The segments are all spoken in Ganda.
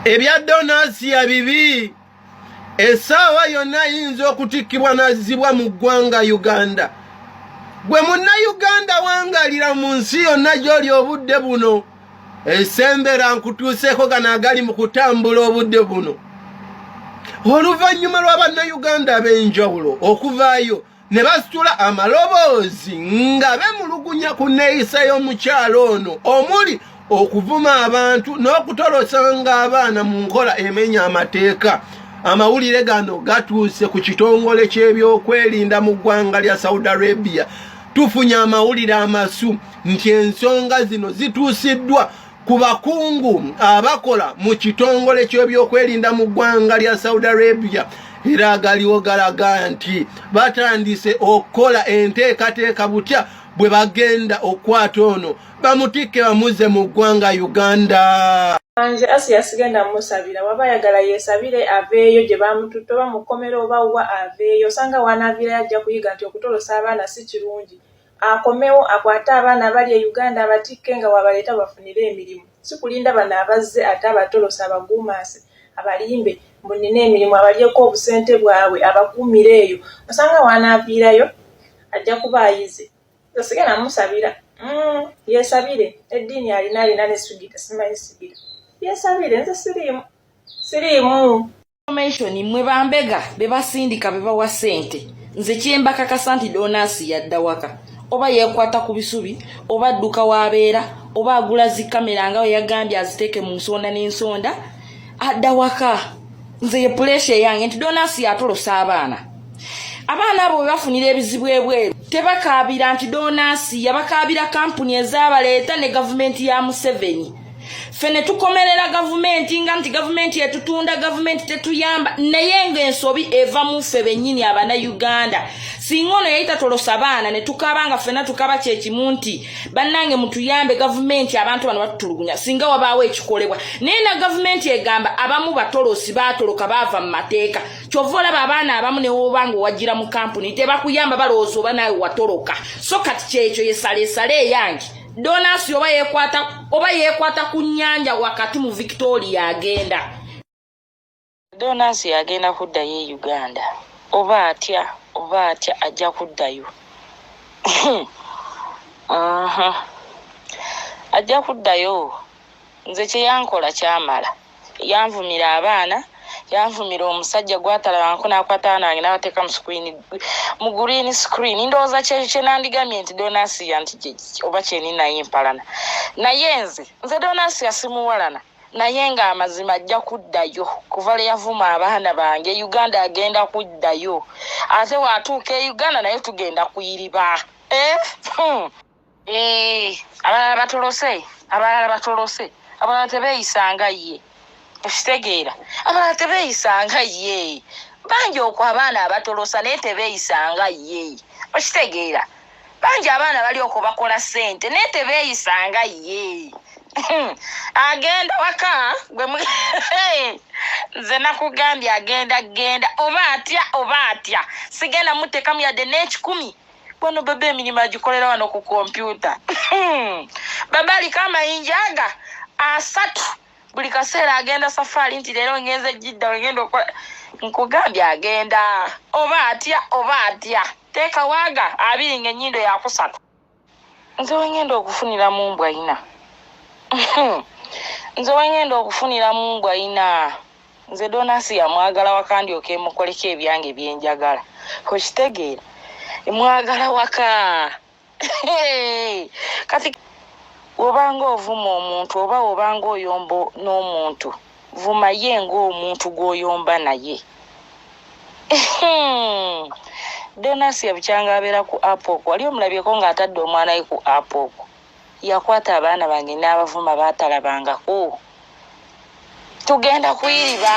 ebya donasiya bibi essaawa yonna ayinza okutikkibwa n'azzibwa mu ggwanga Uganda. Gwe munnayuganda wangalira mu nsi yonna gy'oli obudde buno, esembera nkutuuseeko gano agali mu kutambula obudde buno. Oluvannyuma lw'abannayuganda ab'enjawulo okuvaayo ne basitula amaloboozi nga bemulugunya ku nneeyisa y'omukyalo ono, omuli okuvuma abantu n'okutolosanga abaana mu nkola emenya amateeka. Amawulire gano gatuuse ku kitongole ky'ebyokwerinda mu ggwanga lya Saudi Arabia. Tufunye amawulire amasu nti ensonga zino zituusiddwa ku bakungu abakola mu kitongole ky'ebyokwerinda mu ggwanga lya Saudi Arabia, era galiwo galaga nti batandise okukola enteekateeka butya bwe bagenda okwata ono bamutikke bamuze mu ggwanga Uganda. Anje Asiya sigenda musabira waba yagala yesabire aveeyo gye bamututte oba mukomera oba wa aveeyo, osanga wanaavira yajja kuyiga nti okutolosa abaana si kirungi. Akomewo akwate abaana abali e Uganda abatikke nga wabaleeta bafunire emirimu, si kulinda bano abazze ate abatolosa abagumaase abalimbe mbunina emirimu abalyeko obusente bwabwe abakuumire eyo, osanga wanaaviirayo ajja kuba ayize. Sigenda musabira yesabire eddiini alina n'esugita simanyi sigira yesabire nze siriimu information mwe bambega bebasindika bebawa sente nze kyembakakasa nti donasi yadda waka oba yekwata ku bisubi oba adduka wabeera oba agula zikamera nga yagambye aziteeke mu nsonda n'ensonda adda waka. Nze ye pressure yange nti donasi yatolosa abaana abo bafunira ebizibu ebweru tebakaabira nti donasi yabakaabira kampuni ezabaleeta ne gavumenti ya Museveni. Fene tukomerera gavumenti nga nti gavumenti etutunda, gavumenti tetuyamba, naye ng'ensobi eva mu ffe bennyini abana Uganda. Singa ono yayita tolosa abaana ne tukabanga fena tukaba kyekimu nti bannange mutuyambe gavumenti abantu bano batutulugunya singa wabaawo ekikolebwa, naye na gavumenti egamba abamu batolosi baatoloka baava mu mateeka. Kyova olaba abaana abamu ne wobanga owagira mu kampuni tebakuyamba balowooza oba nawe watoloka. So kati kyekyo yesaleesale eyange donasi oba yekwata ku nnyanja wakati mu Victoria agenda. Donasi agenda kuddayo e Uganda oba atya ajja kuddayo. Ajja kuddayo. Nze kye yankola kyamala, yanvumira abaana, yanvumira omusajja gwatalabanko n'akwata nange n'abateeka mu green screen. Ndowooza kye nandigamye nti donasi yanti oba kyeninaye empalana. Naye nze donasi yasimuwalana, naye nga amazima ajja kuddayo kuva le yavuma abaana bange. Uganda agenda kuddayo, ate waatuuka e Uganda naye tugenda kuyiriba. Abalala batolose abalala tebeeyisanga ye. Okitegeera, abalala tebeeyisanga ye. Bangi okwo abaana abatolosa naye tebeeyisanga ye. Okitegeera, bangi abaana bali okwo bakola ssente naye tebeeyisanga ye. Agenda waka nze nakugambye agenda oba atya sigenda muteekamu yadde n'ekikumi. Bono bebe emirimu agikolera wano ku kompyuta. Baba aliko amayinja aga 3 buli kaseera agenda safaari nti leero ngenze Jidda wegenda okola. Nkugambye agenda oba atya teeka waaga 2 ng'ennyindo ya 3. Nze wengenda okufunira mu mbwa ina. Nze donasi yamwagala waka ndyoke mukoleko ebyange byenjagala. Okitegeera, mwagala waka. Kati obanga ovuma omuntu oba obanga oyomba n'omuntu, vuma ye ng'omuntu gw'oyomba naye. Donasi yabukyanga abeera ku Apple. Wali omulabyeko ng'atadde omwana we ku Apple. Yakwata abaana bange n'abavuma baatalabangako. Tugenda kuyiriba.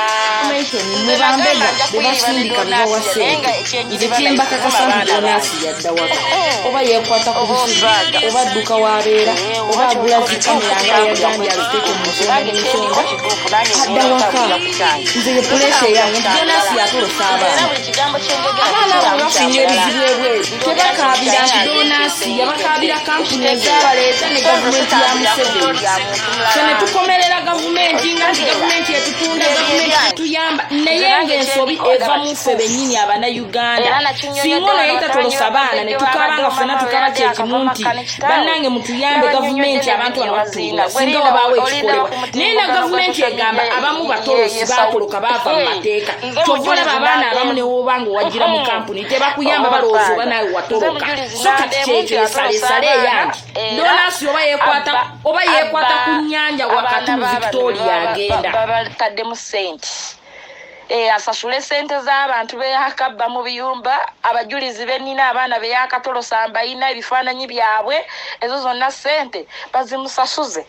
Mwe bambega bebasindika bebawa sente nze kyembakakasa nti donasi yadda waka oba yekwata ku bisubi oba adduka wabeera oba agula zikamera nga yagambye aziteeke mu nsonga n'ensonga adda waka. Nze ye pressure yange nti donasi yatolosa abaana abo bafunira ebizibu ebweru tebakabira donasi yabakabira kampuni ezabaleeta ne gavumenti ya Museveni so ne tukomerera gavumenti nga nti gavumenti etutunda gavumenti tuyamba naye ng'ensobi eva mu ffe bennyini abannayuganda singa ono yayita tolosa baana ne tukabanga ffena tukaba kyekimu nti bannange mutuyambe gavumenti abantu bano batutuula singa wabaawo ekikolebwa naye na gavumenti egamba abamu batolosi baatoloka baava mu mateeka kyova olaba abaana abamu ne woobanga owagira mu kampuni tebakuyamba balowooza oba naawe watoloka so kati kyekyo esaleesale eyange donasi oba yeekwata ku nnyanja wakati mu Victoria agenda babataddemu sente asasule sente z'abantu beyakabba mu biyumba abajulizi bennina abaana beyakatolosa mbayina ebifaananyi byabwe ezo zonna sente bazimusasuze